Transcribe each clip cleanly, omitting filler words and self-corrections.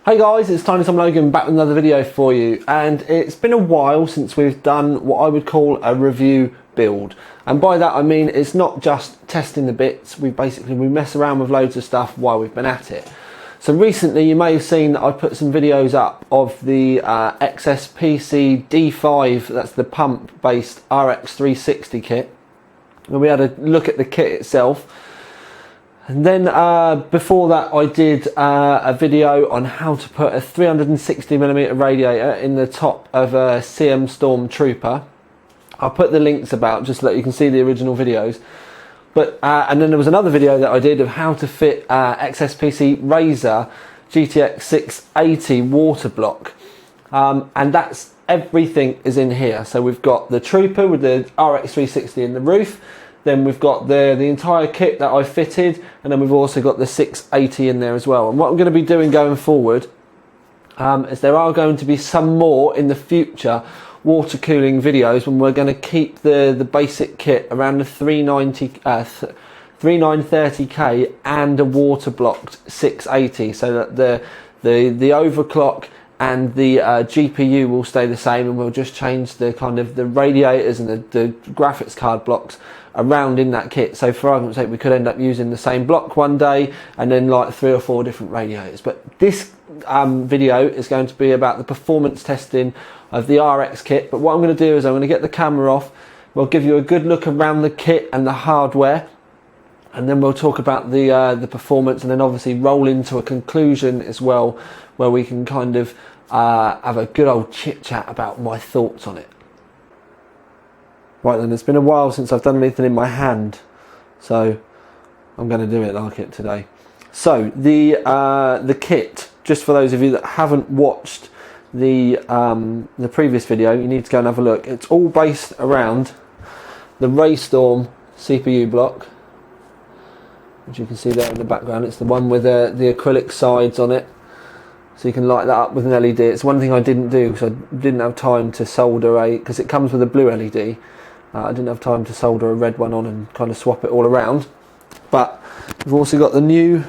Hey guys, it's Tiny Tom Logan back with another video for you, and it's been a while since we've done what I would call a review build. And by that I mean it's not just testing the bits, we mess around with loads of stuff while we've been at it. So recently you may have seen that I put some videos up of the XSPC D5, that's the pump based RX360 kit, and we had a look at the kit itself. And then before that I did a video on how to put a 360mm radiator in the top of a CM Stormtrooper. I'll put the links about just so that you can see the original videos. But and then there was another video that I did of how to fit XSPC Razor GTX 680 water block. And that's everything is in here. So we've got the Trooper with the RX360 in the roof. Then we've got the entire kit that I fitted, and then we've also got the 680 in there as well. And what I'm going to be doing going forward is there are going to be some more in the future water cooling videos when we're going to keep the basic kit around the 3930K and a water blocked 680, so that the overclock and the GPU will stay the same, and we'll just change the kind of the radiators and the graphics card blocks around in that kit. So for argument's sake, we could end up using the same block one day and then like 3 or 4 different radiators. But this video is going to be about the performance testing of the RX kit. But what I'm going to do is I'm going to get the camera off, we'll give you a good look around the kit and the hardware, and then we'll talk about the performance, and then obviously roll into a conclusion as well, where we can kind of have a good old chit chat about my thoughts on it. Right then, it's been a while since I've done anything in my hand, so I'm going to do it like it today. So the kit, just for those of you that haven't watched the previous video, you need to go and have a look. It's all based around the Raystorm CPU block, which you can see there in the background. It's the one with the acrylic sides on it, so you can light that up with an LED. It's one thing I didn't do because I didn't have time to solder because it comes with a blue LED. I didn't have time to solder a red one on and kind of swap it all around. But we've also got the new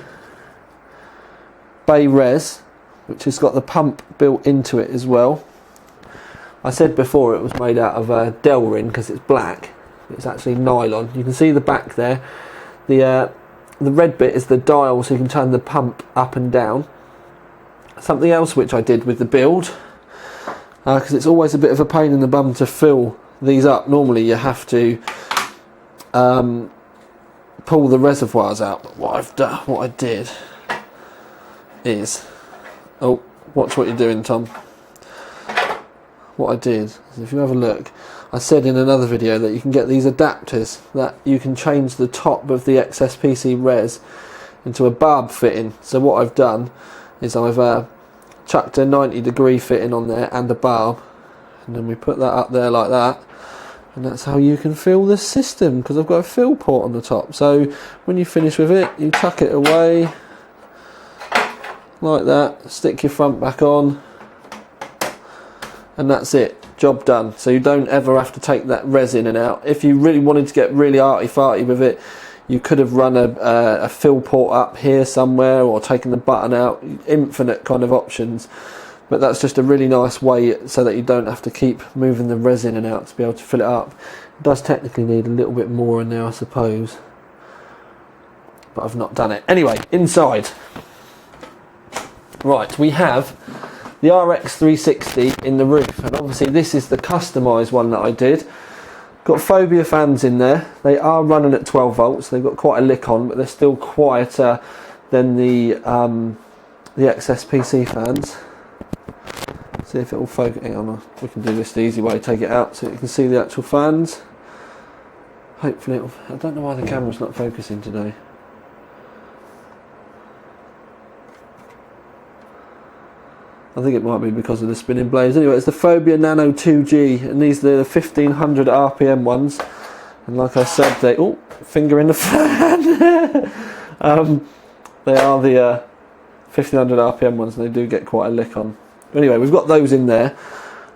Bay Res, which has got the pump built into it as well. I said before it was made out of Delrin because it's black. It's actually nylon. You can see the back there. The red bit is the dial, so you can turn the pump up and down. Something else which I did with the build, because it's always a bit of a pain in the bum to fill these up. Normally you have to pull the reservoirs out, but what I did is, oh, watch what you're doing, Tom. What I did is, if you have a look, I said in another video that you can get these adapters that you can change the top of the XSPC Res into a barb fitting. So what I've done is I've chucked a 90-degree fitting on there and a barb, and then we put that up there like that, and that's how you can fill the system, because I've got a fill port on the top. So when you finish with it, you tuck it away like that, stick your front back on, and that's it, job done. So you don't ever have to take that resin in and out. If you really wanted to get really arty-farty with it, you could have run a fill port up here somewhere, or taken the button out. Infinite kind of options, but that's just a really nice way so that you don't have to keep moving the resin in and out to be able to fill it up. It does technically need a little bit more in there, I suppose, but I've not done it. Anyway, inside. Right, we have the RX360 in the roof, and obviously this is the customised one that I did. Got Phobia fans in there. They are running at 12 volts. They've got quite a lick on, but they're still quieter than the XSPC fans. See if it will focus. Hang on, we can do this the easy way. Take it out so you can see the actual fans. Hopefully, I don't know why the camera's not focusing today. I think it might be because of the spinning blades. Anyway, it's the Phobia Nano 2G, and these are the 1500 RPM ones. And like I said, they finger in the fan. They are the 1500 RPM ones, and they do get quite a lick on. Anyway, we've got those in there.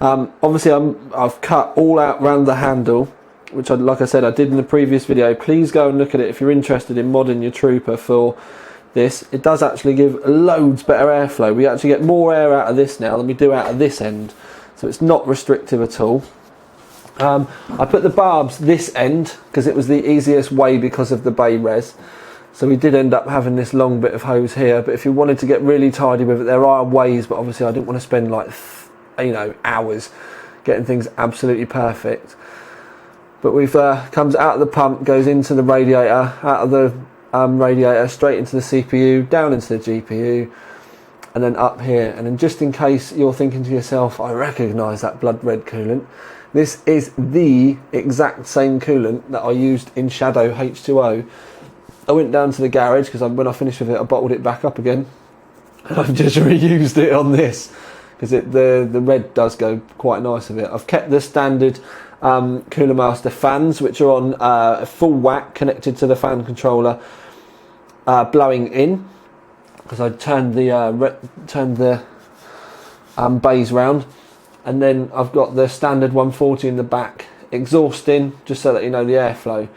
Obviously, I've cut all out around the handle, which, like I said, I did in the previous video. Please go and look at it if you're interested in modding your Trooper for this, it does actually give loads better airflow. We actually get more air out of this now than we do out of this end, so it's not restrictive at all. I put the barbs this end because it was the easiest way because of the bay res. So we did end up having this long bit of hose here, but if you wanted to get really tidy with it, there are ways, but obviously I didn't want to spend like, you know, hours getting things absolutely perfect. But we've comes out of the pump, goes into the radiator, out of the radiator, straight into the CPU, down into the GPU, and then up here. And then just in case you're thinking to yourself, I recognise that blood red coolant, this is the exact same coolant that I used in Shadow H2O. I went down to the garage because when I finished with it, I bottled it back up again. And I've just reused it on this because the red does go quite nice with it. I've kept the standard Cooler Master fans, which are on a full whack connected to the fan controller, blowing in, because I turned the bays round, and then I've got the standard 140 in the back exhausting, just so that you know the airflow.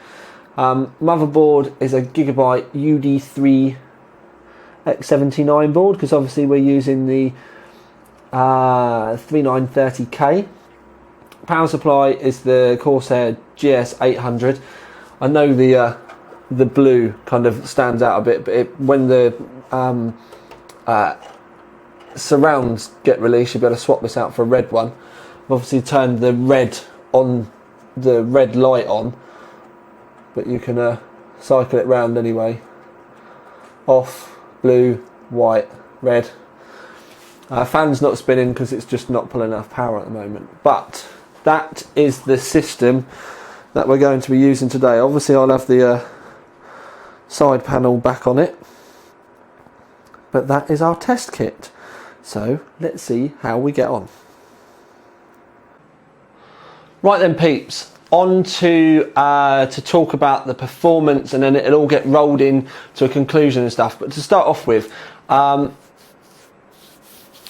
Motherboard is a Gigabyte UD3 X79 board, because obviously we're using the 3930K. Power supply is the Corsair GS800. I know the blue kind of stands out a bit, but when the surrounds get released, you'll be able to swap this out for a red one. I've obviously turned the red light on, but you can cycle it round anyway. Off, blue, white, red. Fan's not spinning because it's just not pulling enough power at the moment. But that is the system that we're going to be using today. Obviously I'll have the side panel back on it, but that is our test kit. So let's see how we get on. Right then, peeps, on to talk about the performance, and then it'll all get rolled in to a conclusion and stuff. But to start off with,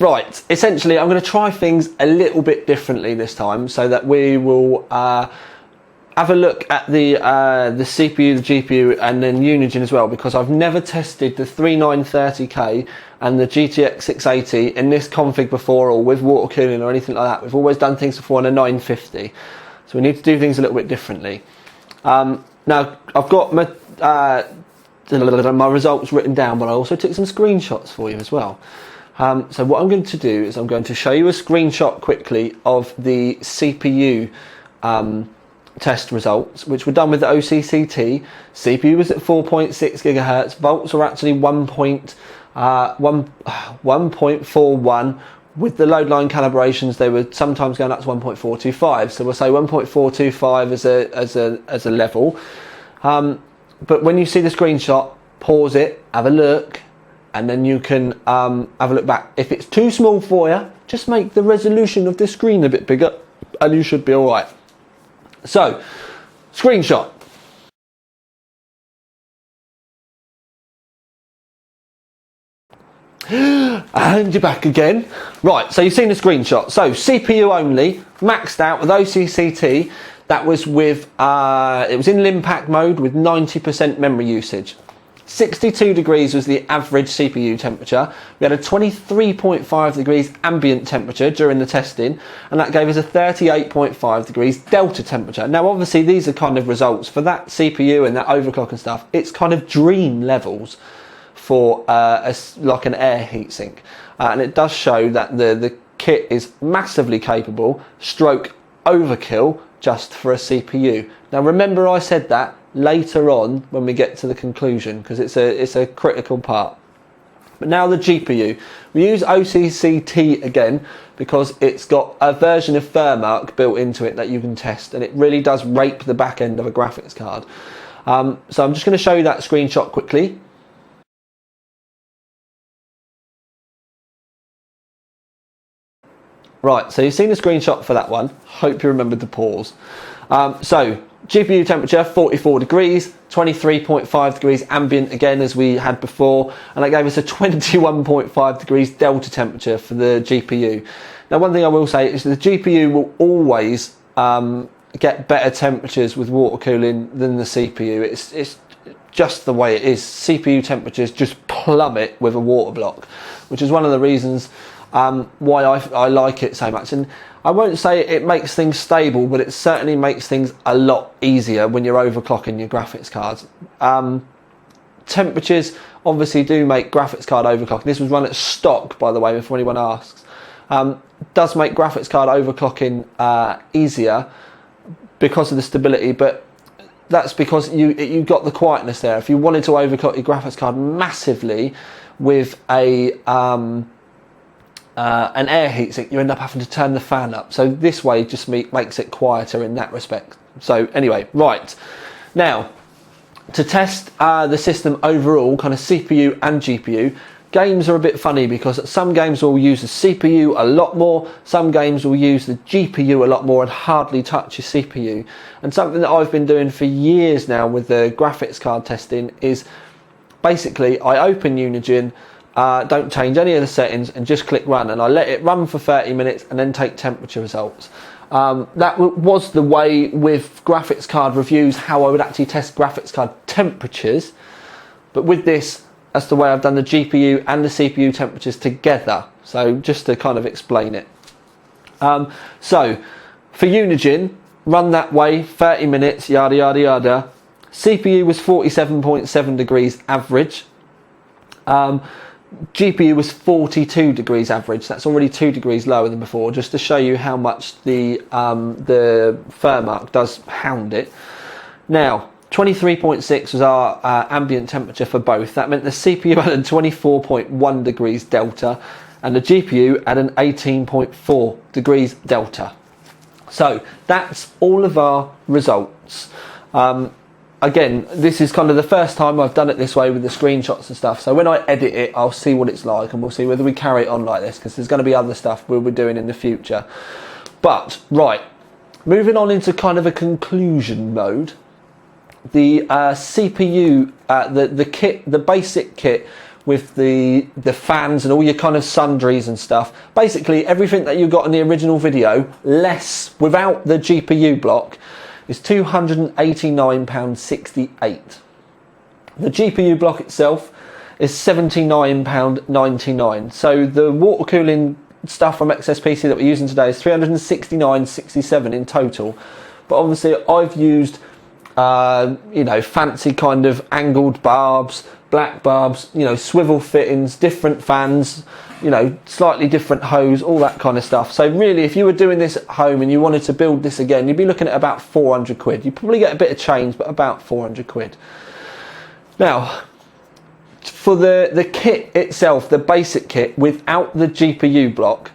right, essentially I'm going to try things a little bit differently this time, so that we will have a look at the CPU, the GPU, and then Unigine as well, because I've never tested the 3930K and the GTX 680 in this config before, or with water cooling or anything like that. We've always done things before on a 950, so we need to do things a little bit differently. Now I've got my results written down, but I also took some screenshots for you as well. So what I'm going to do is I'm going to show you a screenshot quickly of the CPU test results, which were done with the OCCT. CPU was at 4.6 gigahertz, volts are actually 1.41. With the load line calibrations, they were sometimes going up to 1.425. So we'll say 1.425 as a level. But when you see the screenshot, pause it, have a look, and then you can have a look back. If it's too small for you, just make the resolution of the screen a bit bigger, and you should be all right. So, screenshot. And you're back again. Right, so you've seen the screenshot. So, CPU only, maxed out with OCCT. That was with, it was in Limpack mode with 90% memory usage. 62 degrees was the average CPU temperature. We had a 23.5 degrees ambient temperature during the testing, and that gave us a 38.5 degrees delta temperature. Now obviously these are kind of results for that CPU and that overclock and stuff. It's kind of dream levels for like an air heatsink, and it does show that the kit is massively capable, stroke overkill just for a CPU. Now remember I said that later on when we get to the conclusion, because it's a critical part. But now the GPU, we use OCCT again because it's got a version of Firmark built into it that you can test, and it really does rape the back end of a graphics card. So I'm just going to show you that screenshot quickly. Right, so you've seen the screenshot for that one. Hope you remembered to pause. So GPU temperature 44 degrees, 23.5 degrees ambient again as we had before, and that gave us a 21.5 degrees delta temperature for the GPU. Now one thing I will say is the GPU will always get better temperatures with water cooling than the CPU. It's just the way it is. CPU temperatures just plummet with a water block, which is one of the reasons why I like it so much. And I won't say it makes things stable, but it certainly makes things a lot easier when you're overclocking your graphics cards. Temperatures obviously do make graphics card overclocking. This was run at stock, by the way, before anyone asks. Does make graphics card overclocking easier because of the stability, but that's because you got the quietness there. If you wanted to overclock your graphics card massively with an air heatsink, you end up having to turn the fan up. So this way just makes it quieter in that respect. So anyway, right. Now, to test the system overall, kind of CPU and GPU, games are a bit funny because some games will use the CPU a lot more, some games will use the GPU a lot more and hardly touch your CPU. And something that I've been doing for years now with the graphics card testing is basically I open Unigine, don't change any of the settings and just click run, and I let it run for 30 minutes and then take temperature results. That was the way with graphics card reviews, how I would actually test graphics card temperatures, but with this, that's the way I've done the GPU and the CPU temperatures together. So just to kind of explain it. So for Unigine, run that way, 30 minutes, yada, yada, yada. CPU was 47.7 degrees average. GPU was 42 degrees average. That's already 2 degrees lower than before, just to show you how much the Thermark does hound it. Now, 23.6 was our ambient temperature for both. That meant the CPU had a 24.1 degrees delta and the GPU had an 18.4 degrees delta. So that's all of our results. Again, this is kind of the first time I've done it this way with the screenshots and stuff. So when I edit it, I'll see what it's like and we'll see whether we carry it on like this, because there's going to be other stuff we'll be doing in the future. But, right, moving on into kind of a conclusion mode. The CPU, the kit, the basic kit with the fans and all your kind of sundries and stuff, basically everything that you got in the original video, less without the GPU block, is £289.68. The GPU block itself is £79.99. So the water cooling stuff from XSPC that we're using today is £369.67 in total. But obviously I've used you know, fancy kind of angled barbs, black barbs, you know, swivel fittings, different fans, you know, slightly different hose, all that kind of stuff. So really, if you were doing this at home and you wanted to build this again, you'd be looking at about 400 quid. You'd probably get a bit of change, but about 400 quid. Now, for the kit itself, the basic kit without the GPU block,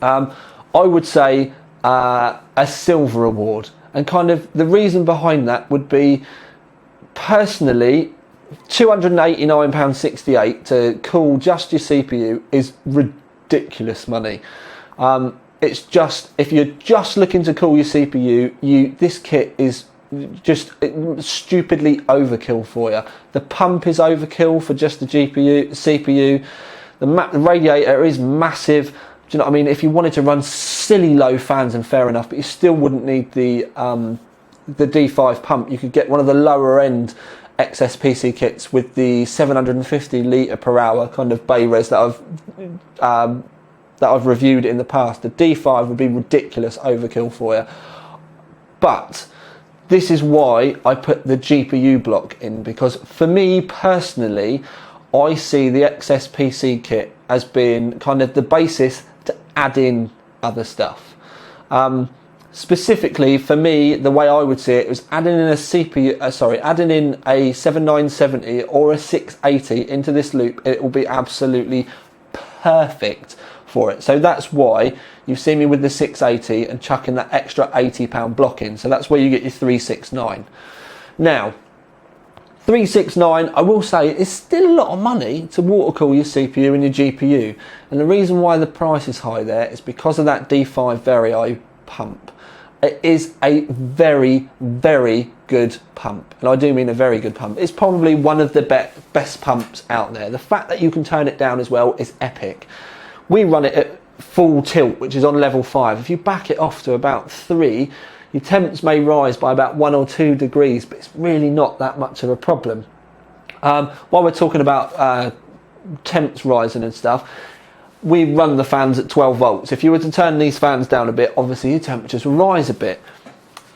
I would say a silver award. And kind of the reason behind that would be, personally, £289.68 to cool just your CPU is ridiculous money. It's just, if you're just looking to cool your CPU, this kit is just stupidly overkill for you. The pump is overkill for just the CPU. The radiator is massive. Do you know what I mean? If you wanted to run silly low fans, and fair enough, but you still wouldn't need the D5 pump. You could get one of the lower end XSPC kits with the 750 litre per hour kind of bay res that I've reviewed in the past. The D5 would be ridiculous overkill for you. But this is why I put the GPU block in, because for me personally, I see the XSPC kit as being kind of the basis to add in other stuff. Specifically for me, the way I would see it was adding in a CPU, adding in a 7970 or a 680 into this loop. It will be absolutely perfect for it. So that's why you see me with the 680 and chucking that extra £80 block in. So that's where you get your 369. Now, 369, I will say, is still a lot of money to water cool your CPU and your GPU. And the reason why the price is high there is because of that D5 Vario pump. It is a very, very good pump. And I do mean a very good pump. It's probably one of the best pumps out there. The fact that you can turn it down as well is epic. We run it at full tilt, which is on level 5. If you back it off to about 3, your temps may rise by about 1 or 2 degrees, but it's really not that much of a problem. While we're talking about temps rising and stuff, we run the fans at 12 volts. If you were to turn these fans down a bit, obviously your temperatures will rise a bit.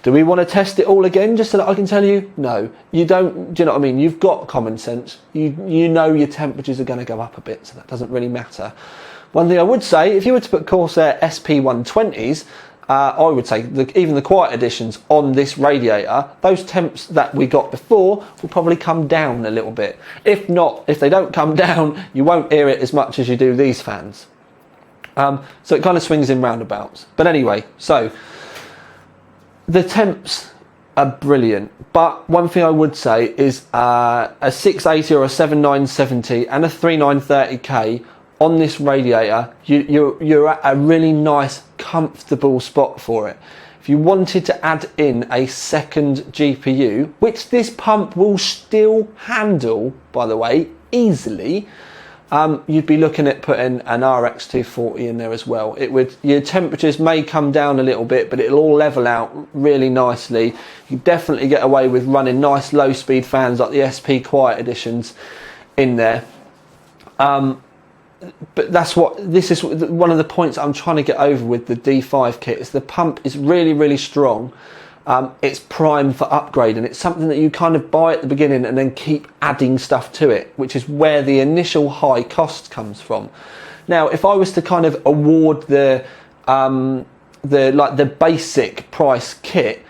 Do we want to test it all again just so that I can tell you? No, you don't. Do you know what I mean? You've got common sense. You know your temperatures are going to go up a bit, so that doesn't really matter. One thing I would say, if you were to put Corsair SP120s, I would say even the quiet editions on this radiator, those temps that we got before will probably come down a little bit. If not, if they don't come down, you won't hear it as much as you do these fans. So it kind of swings in roundabouts. But anyway, so the temps are brilliant, but one thing I would say is a 680 or a 7970 and a 3930K on this radiator, you're at a really nice, comfortable spot for it. If you wanted to add in a second GPU, which this pump will still handle, by the way, easily, you'd be looking at putting an RX360 in there as well. Your temperatures may come down a little bit, but it'll all level out really nicely. You definitely get away with running nice low speed fans like the SP Quiet editions in there. But this is one of the points I'm trying to get over with the D5 kit, is the pump is really, really strong. It's primed for upgrade, and it's something that you kind of buy at the beginning and then keep adding stuff to it, which is where the initial high cost comes from. Now, if I was to kind of award the basic price kit,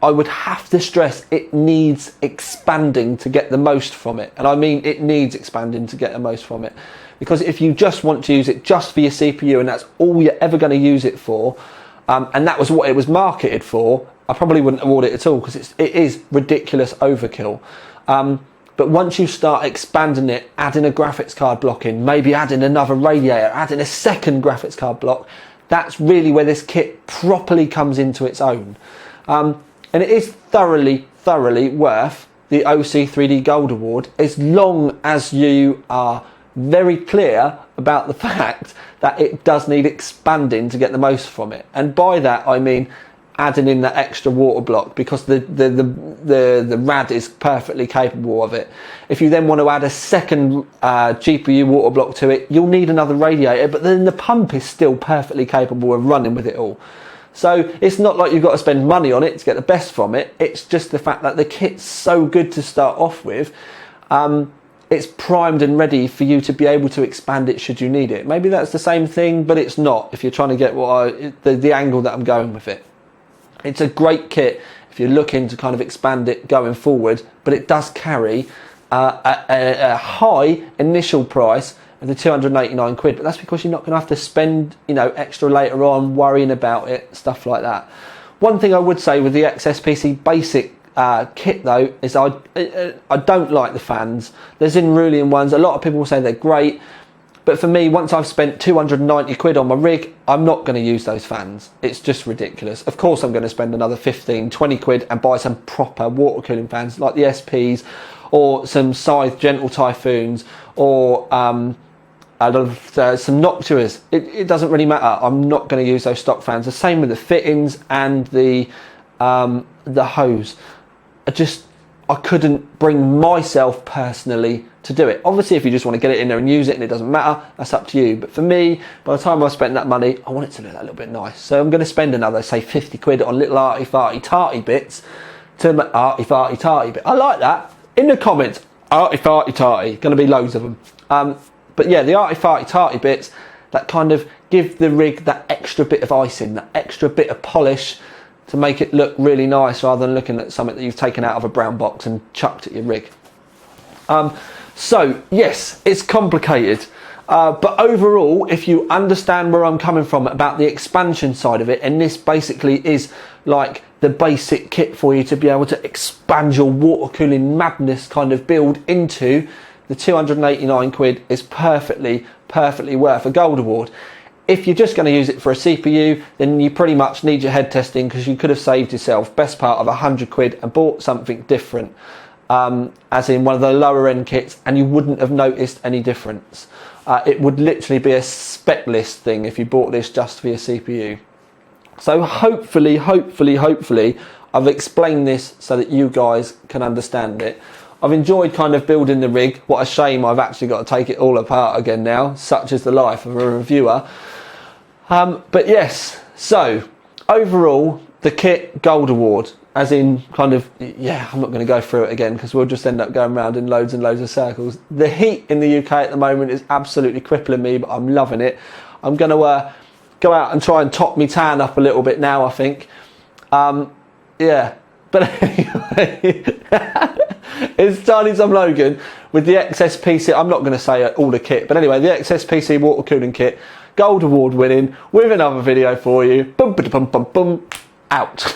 I would have to stress it needs expanding to get the most from it. And I mean, it needs expanding to get the most from it. Because if you just want to use it just for your CPU and that's all you're ever going to use it for, and that was what it was marketed for, I probably wouldn't award it at all, because it is ridiculous overkill. But once you start expanding it, adding a graphics card block in, maybe adding another radiator, adding a second graphics card block, that's really where this kit properly comes into its own. And it is thoroughly worth the OC3D Gold Award, as long as you are very clear about the fact that it does need expanding to get the most from it. And by that I mean adding in that extra water block, because the rad is perfectly capable of it. If you then want to add a second GPU water block to it, you'll need another radiator, but then the pump is still perfectly capable of running with it all. So it's not like you've got to spend money on it to get the best from it. It's just the fact that the kit's so good to start off with. It's primed and ready for you to be able to expand it should you need it. Maybe that's the same thing, but it's not, if you're trying to get the angle that I'm going with it. It's a great kit if you're looking to kind of expand it going forward, but it does carry a high initial price of the 289 quid, but that's because you're not going to have to spend, extra later on worrying about it, stuff like that. One thing I would say with the XSPC basic kit though is I don't like the fans. There's Inrulian ones. A lot of people will say they're great, but for me, once I've spent 290 quid on my rig, I'm not going to use those fans. It's just ridiculous. Of course I'm going to spend another 15, 20 quid and buy some proper water cooling fans like the SPs, or some Scythe Gentle Typhoons, or some Noctuas. It doesn't really matter. I'm not going to use those stock fans. The same with the fittings and the hose. I couldn't bring myself personally to do it. Obviously, if you just want to get it in there and use it and it doesn't matter, that's up to you. But for me, by the time I've spent that money, I want it to look a little bit nice. So I'm going to spend another, say, 50 quid on little arty-farty tarty bits to make arty-farty tarty bit. I like that. In the comments, arty-farty tarty. Going to be loads of them. But yeah, the arty-farty tarty bits that kind of give the rig that extra bit of icing, that extra bit of polish, to make it look really nice, rather than looking at something that you've taken out of a brown box and chucked at your rig. So yes, it's complicated, but overall, if you understand where I'm coming from about the expansion side of it, and this basically is like the basic kit for you to be able to expand your water cooling madness kind of build into, the 289 quid is perfectly worth a Gold Award. If you're just going to use it for a CPU, then you pretty much need your head testing, because you could have saved yourself best part of 100 quid and bought something different, as in one of the lower end kits, and you wouldn't have noticed any difference. It would literally be a spec list thing if you bought this just for your CPU. So hopefully I've explained this so that you guys can understand it. I've enjoyed kind of building the rig. What a shame I've actually got to take it all apart again now. Such is the life of a reviewer. But yes, so overall, the kit Gold Award, as in kind of, yeah, I'm not going to go through it again because we'll just end up going around in loads and loads of circles. The heat in the UK at the moment is absolutely crippling me, but I'm loving it. I'm going to go out and try and top me tan up a little bit now, I think. Yeah, but anyway, it's Tiny Tom Logan with the XSPC. I'm not going to say all the kit, but anyway, the XSPC water cooling kit, Gold Award winning, with another video for you. Boom, boom, boom, boom, boom, out.